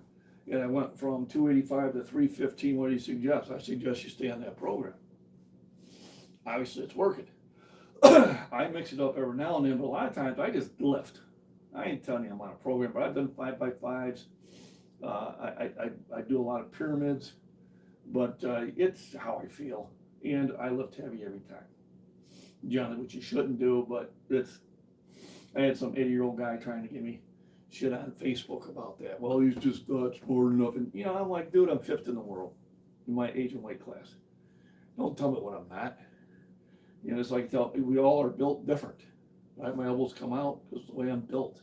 and I went from 285 to 315. What do you suggest? I suggest you stay on that program. Obviously, it's working. I mix it up every now and then, but a lot of times I just lift. I ain't telling you I'm on a program, but I've done 5x5s. I do a lot of pyramids, but it's how I feel, and I lift heavy every time. Generally, which you shouldn't do, but I had some 80-year-old guy trying to give me shit on Facebook about that. Well, he's just not smart enough, and I'm like, dude, I'm 5th in the world in my age and weight class. Don't tell me what I'm not. It's like we all are built different. Right? My elbows come out because the way I'm built.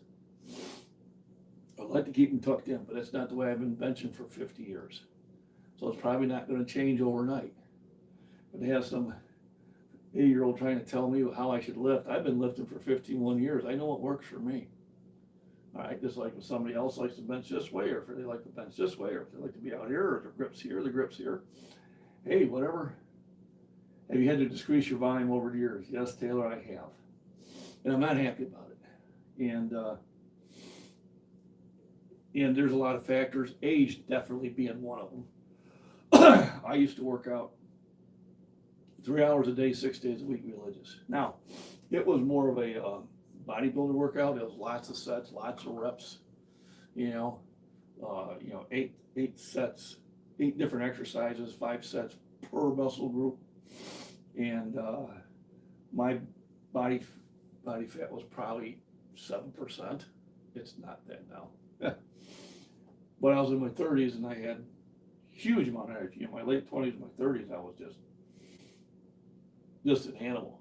I like to keep them tucked in, but that's not the way I've been benching for 50 years. So it's probably not going to change overnight. But they have some 80-year-old trying to tell me how I should lift. I've been lifting for 51 years. I know what works for me. All right, just like if somebody else likes to bench this way, or if they like to bench this way, or if they like to be out here, or the grip's here, the grip's here. Hey, whatever. Have you had to decrease your volume over the years? Yes, Taylor, I have. And I'm not happy about it. And there's a lot of factors, age definitely being one of them. I used to work out 3 hours a day, 6 days a week, religious. Now, it was more of a bodybuilder workout. It was lots of sets, lots of reps, 8 sets, 8 different exercises, 5 sets per muscle group. And my body fat was probably 7%. It's not that now. But I was in my 30s and I had huge amount of energy. In my late 20s, my 30s, I was just an animal.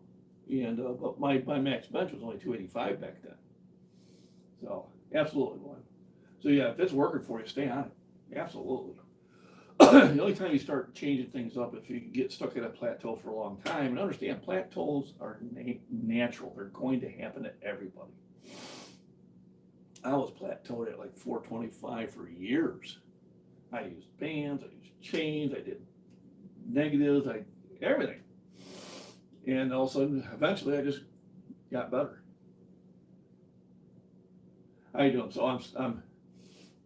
And but my max bench was only 285 back then. So absolutely one. So yeah, if it's working for you, stay on it. Absolutely. The only time you start changing things up if you get stuck at a plateau for a long time, and understand plateaus are natural. They're going to happen to everybody. I was plateaued at like 425 for years. I used bands, I used chains, I did negatives, everything. And all of a sudden, eventually, I just got better. How you doing? So I'm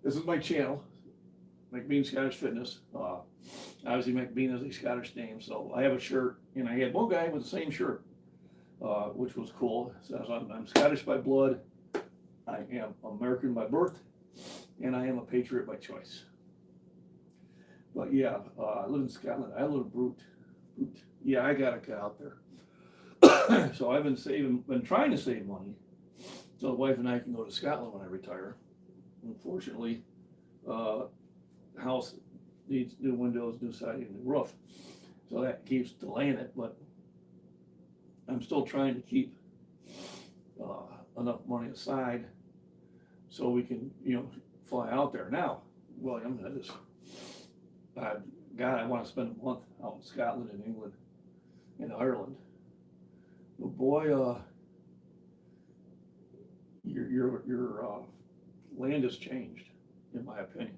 this is my channel, MacBean Scottish Fitness. Obviously, MacBean is a Scottish name, so I have a shirt, and I had one guy with the same shirt, which was cool. It says I'm Scottish by blood, I am American by birth, and I am a patriot by choice. But yeah, I live in Scotland. I live brute. Yeah, I gotta get out there. So I've been trying to save money, so the wife and I can go to Scotland when I retire. Unfortunately, house needs new windows, new siding, new roof. So that keeps delaying it, but I'm still trying to keep enough money aside so we can, fly out there. Now, William, God, I want to spend a month out in Scotland and England and Ireland. But boy, your land has changed, in my opinion,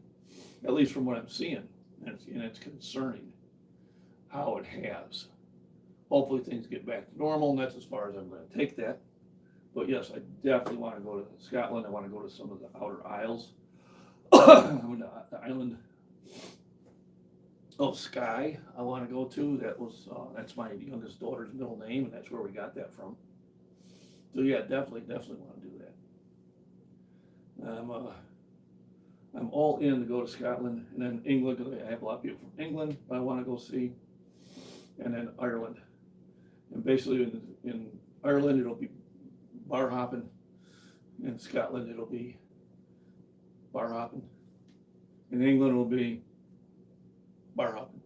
at least from what I'm seeing, and it's concerning how it has. Hopefully things get back to normal, and that's as far as I'm going to take that. But yes, I definitely want to go to Scotland. I want to go to some of the outer isles. The island of Skye I want to go to. That's my youngest daughter's middle name, and that's where we got that from. So yeah, definitely want to do that. I'm all in to go to Scotland, and then England, because I have a lot of people from England I want to go see, and then Ireland. And basically in Ireland it'll be bar hopping. In Scotland it'll be bar hopping. In England it'll be bar hopping.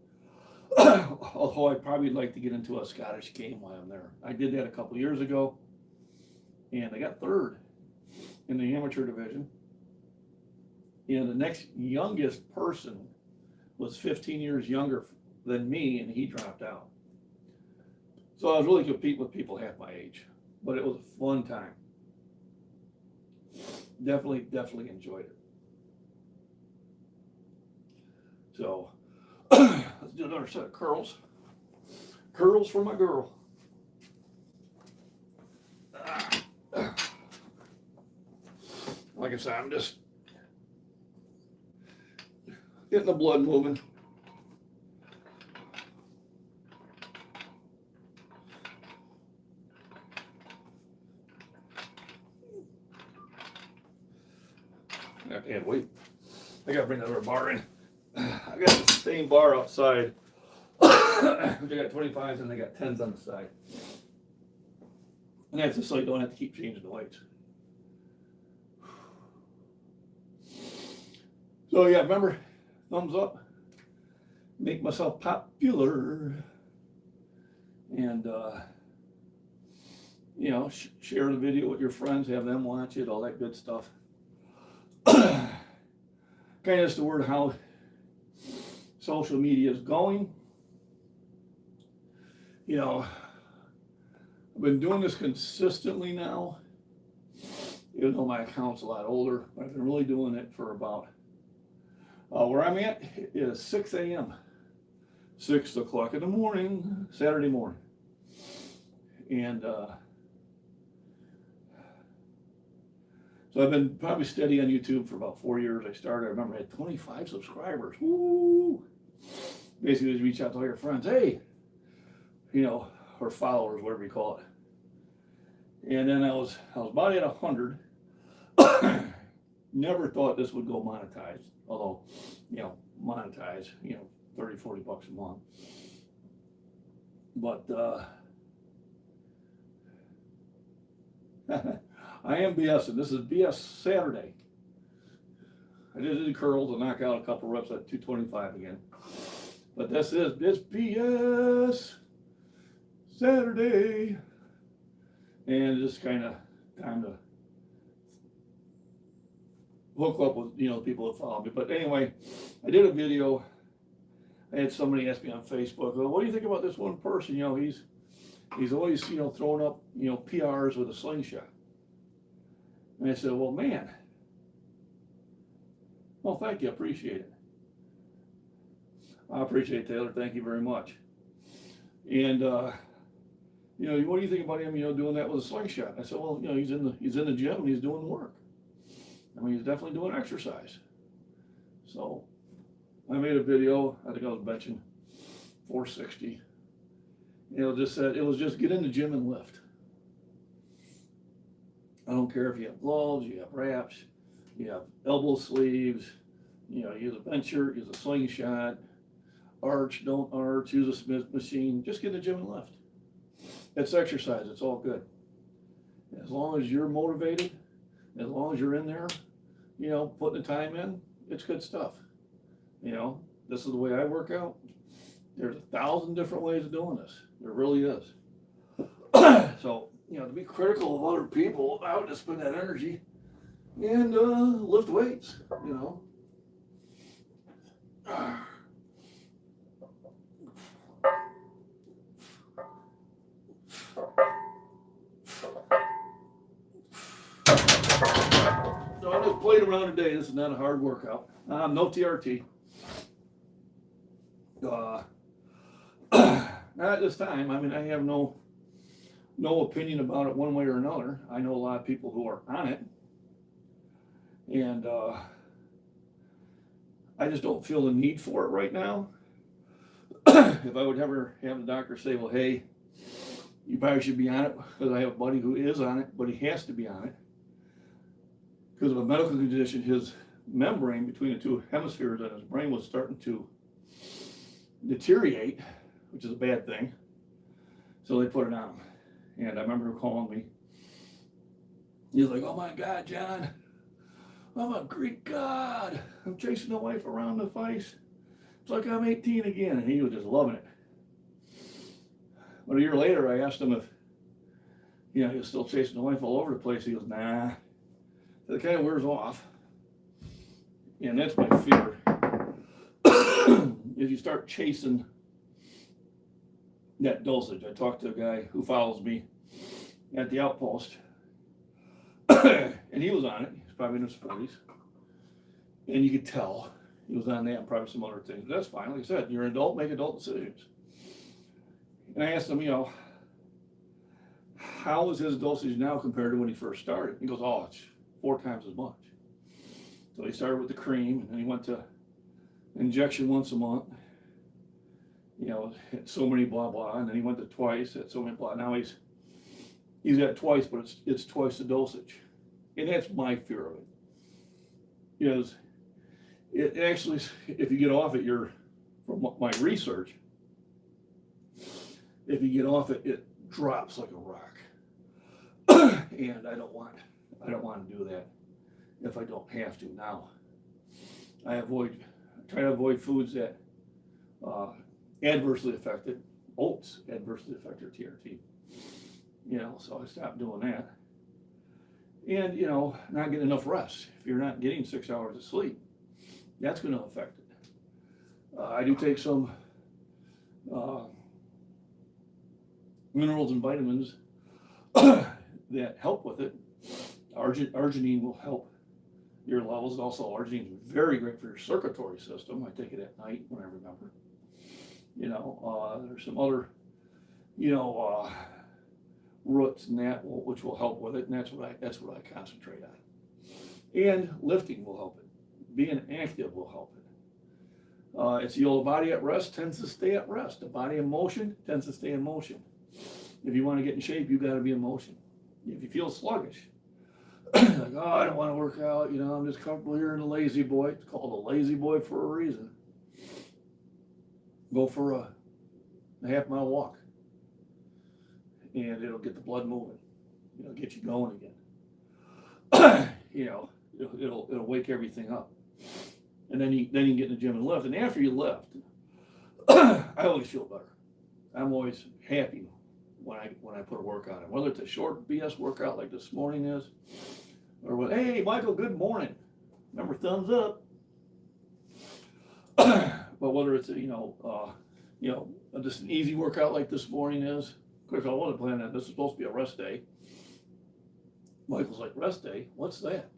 Although I'd probably like to get into a Scottish game while I'm there. I did that a couple years ago, and I got third in the amateur division. And the next youngest person was 15 years younger than me, and he dropped out. So I was really competing with people half my age, but it was a fun time. Definitely enjoyed it. So let's do another set of curls. Curls for my girl. Like I said, I'm just getting the blood moving. I can't wait. I gotta bring that other bar in. I got the same bar outside. They got 25s and they got 10s on the side. And that's just so you don't have to keep changing the weights. So yeah, remember, thumbs up, make myself popular, and share the video with your friends, have them watch it, all that good stuff. Kind of just the word how social media is going. I've been doing this consistently now, even though my account's a lot older. I've been really doing it for about, where I'm at is 6 a.m., 6 o'clock in the morning, Saturday morning. And so I've been probably steady on YouTube for about 4 years. I remember I had 25 subscribers. Woo! Basically, just reach out to all your friends. Hey, or followers, whatever you call it. And then I was about at 100. Never thought this would go monetized. Although, monetize, 30, 40 bucks a month. But I am BSing. This is BS Saturday. I just did curls to knock out a couple reps at 225 again. But this BS Saturday. And just kind of time to hook up with, people that follow me. But anyway, I did a video. I had somebody ask me on Facebook, well, what do you think about this one person? He's always, throwing up, PRs with a slingshot. And I said, well, man, well, thank you, appreciate it. I appreciate it, Taylor, thank you very much. And, what do you think about him, doing that with a slingshot? I said, well, he's in the gym and he's doing the work. I mean, he's definitely doing exercise. So I made a video, I think I was benching 460. Just said, it was just get in the gym and lift. I don't care if you have gloves, you have wraps, you have elbow sleeves, use a bench shirt, use a slingshot, arch, don't arch, use a Smith machine, just get in the gym and lift. It's exercise, it's all good. As long as you're motivated, as long as you're in there, putting the time in, it's good stuff. this is the way I work out. There's 1,000 different ways of doing this. There really is. So, to be critical of other people, I would just spend that energy and lift weights, So I just played around today. This is not a hard workout. No TRT. Not at this time. I mean, I have no opinion about it one way or another. I know a lot of people who are on it, and I just don't feel the need for it right now. If I would ever have the doctor say, well, hey, you probably should be on it, because I have a buddy who is on it, but he has to be on it because of a medical condition. His membrane between the two hemispheres in his brain was starting to deteriorate, which is a bad thing. So they put it on him. And I remember him calling me. He was like, oh my God, John, I'm a Greek god. I'm chasing the wife around the face. It's like I'm 18 again. And he was just loving it. But a year later, I asked him if, he was still chasing the wife all over the place. He goes, nah. So it kind of wears off. And that's my fear. If you start chasing that dosage. I talked to a guy who follows me at the Outpost, and he was on it. He's probably in his 40s. And you could tell he was on that and probably some other things. But that's fine. Like I said, you're an adult, make adult decisions. And I asked him, how is his dosage now compared to when he first started? He goes, oh, it's 4 times as much. So he started with the cream, and then he went to injection once a month. So many blah blah, and then he went to twice at so many blah. Now he's at twice, but it's twice the dosage, and that's my fear of it. Is it actually, if you get off it, from my research, if you get off it, it drops like a rock, and I don't want to do that if I don't have to. Now, I try to avoid foods that adversely affected. Oats adversely affect your TRT. So I stopped doing that. And, not getting enough rest. If you're not getting 6 hours of sleep, that's going to affect it. I do take some minerals and vitamins that help with it. Arginine will help your levels. Also, arginine is very great for your circulatory system. I take it at night when I remember. There's some other, roots and that which will help with it, and that's what I concentrate on. And lifting will help it. Being active will help it. It's the old body at rest tends to stay at rest. The body in motion tends to stay in motion. If you want to get in shape, you got to be in motion. If you feel sluggish, like, oh, I don't want to work out, I'm just comfortable here in the lazy boy. It's called a lazy boy for a reason. Go for a half-mile walk, and it'll get the blood moving. Get you going again. It'll wake everything up, and then you can get in the gym and lift. And after you lift, I always feel better. I'm always happy when I put a workout in, whether it's a short BS workout like this morning is, or what. Hey, Michael, good morning. Remember, thumbs up. But whether it's just an easy workout like this morning is, of course, I want to plan that this is supposed to be a rest day. Michael's like, rest day? What's that?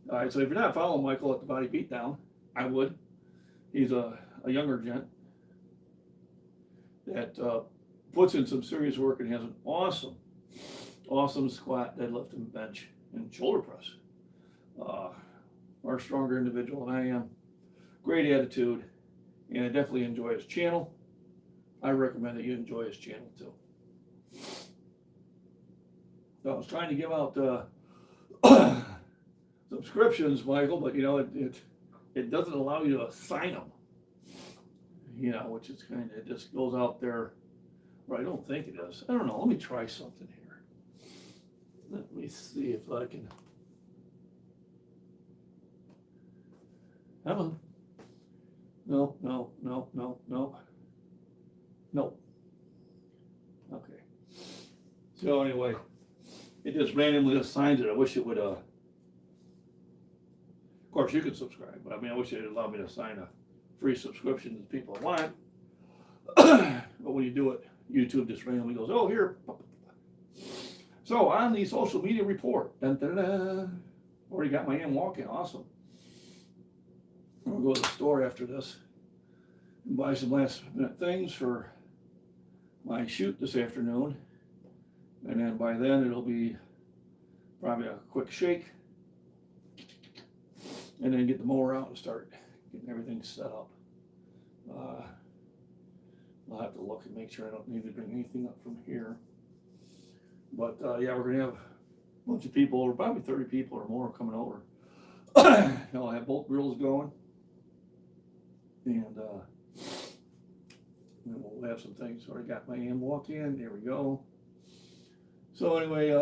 All right, so if you're not following Michael at the Body Beatdown, I would. He's a younger gent that puts in some serious work and has an awesome squat, deadlift, and bench and shoulder press. Far stronger individual than I am. Great attitude, and I definitely enjoy his channel. I recommend that you enjoy his channel too. So I was trying to give out subscriptions, Michael, but it doesn't allow you to assign them. Which is it just goes out there. Or I don't think it is. I don't know. Let me try something here. Let me see if I can. Come on. No, no, no, no, no. No. Okay. So anyway, it just randomly assigns it. I wish it would, of course you can subscribe, but I mean, I wish it would allow me to assign a free subscription to the people I want. But when you do it, YouTube just randomly goes, oh, here. So on the social media report, dun, dun, dun, already got my walk-in, awesome. I'm gonna go to the store after this and buy some last minute things for my shoot this afternoon. And then by then it'll be probably a quick shake. And then get the mower out and start getting everything set up. I'll have to look and make sure I don't need to bring anything up from here. But yeah, we're gonna have a bunch of people, or probably 30 people or more coming over. I'll have both grills going. And then we'll have some things. Already got my walk in, there we go. So anyway,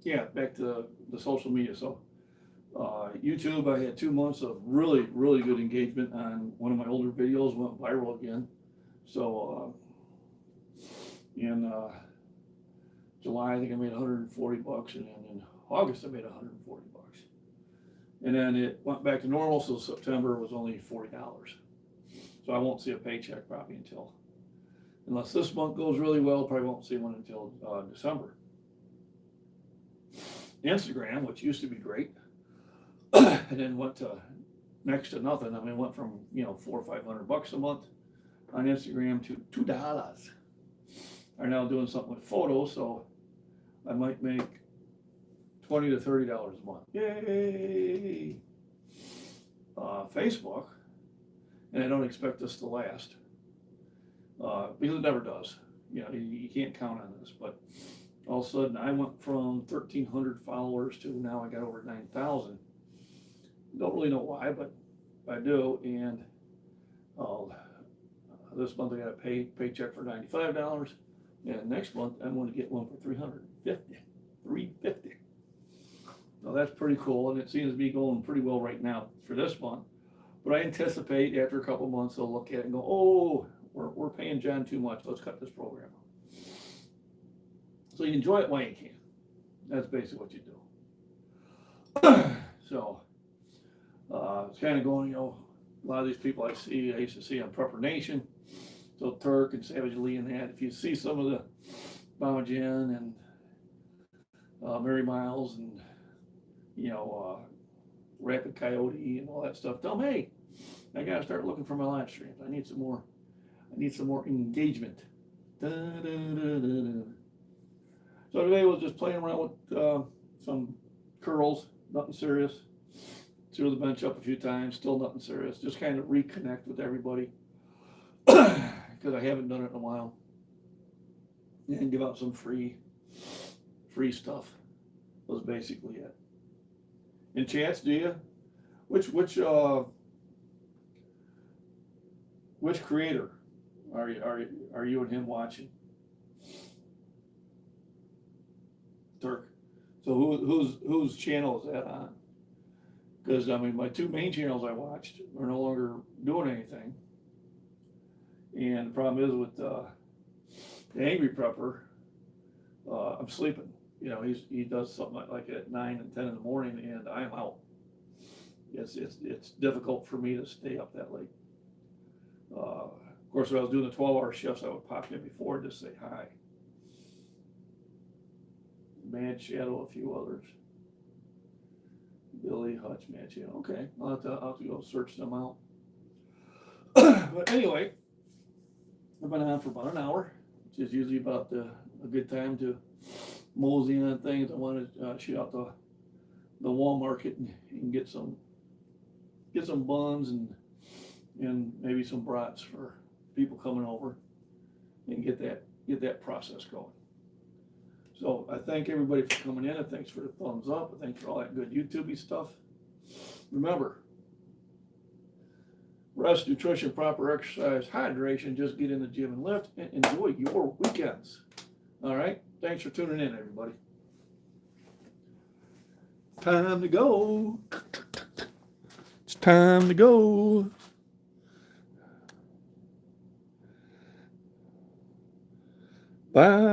yeah, back to the social media. So YouTube, I had 2 months of really, really good engagement on one of my older videos, went viral again. So in July, I think I made $140, and then in August, I made $140. And then it went back to normal, so September was only $40. So I won't see a paycheck probably unless this month goes really well, probably won't see one until December. Instagram, which used to be great, and then went to next to nothing. I mean, it went from, $400 or $500 a month on Instagram to $2. I'm now doing something with photos, so I might make $20 to $30 a month. Yay! Facebook, and I don't expect this to last, because it never does. You can't count on this, but all of a sudden I went from 1,300 followers to now I got over 9,000. Don't really know why, but I do, and this month I got a paycheck for $95, and next month I'm going to get one for $350. So that's pretty cool, and it seems to be going pretty well right now for this month. But I anticipate after a couple months they'll look at it and go, oh, we're paying John too much. Let's cut this program out. So you enjoy it while you can. That's basically what you do. So it's kind of going, a lot of these people I used to see on Prepper Nation, so Turk and Savage Lee and that. If you see some of the Mama Jen and Mary Miles and Rapid Coyote and all that stuff, tell them, hey, I gotta start looking for my live streams. I need some more engagement. Da, da, da, da, da. So today was just playing around with some curls, nothing serious. Threw the bench up a few times, still nothing serious. Just kind of reconnect with everybody because I haven't done it in a while, and give out some free stuff. Was basically it. In chats, do you? Which creator are you and him watching? Turk. So whose channel is that on? Because I mean, my 2 main channels I watched are no longer doing anything, and the problem is with the Angry Prepper, I'm sleeping. He does something like at 9 and 10 in the morning, and I'm out. It's difficult for me to stay up that late. Of course, when I was doing the 12-hour shifts, I would pop in before and just say hi. Mad Shadow, a few others. Billy Hutch, Mad Shadow. Okay, I'll have to go search them out. But anyway, I've been on for about an hour, which is usually about a good time to mosey on things. I want to shoot out the Walmart and get some buns and maybe some brats for people coming over and get that process going. So I thank everybody for coming in. Thanks for the thumbs up. Thanks for all that good YouTube-y stuff. Remember, rest, nutrition, proper exercise, hydration, just get in the gym and lift, and enjoy your weekends. All right? Thanks for tuning in, everybody. Time to go. It's time to go. Bye.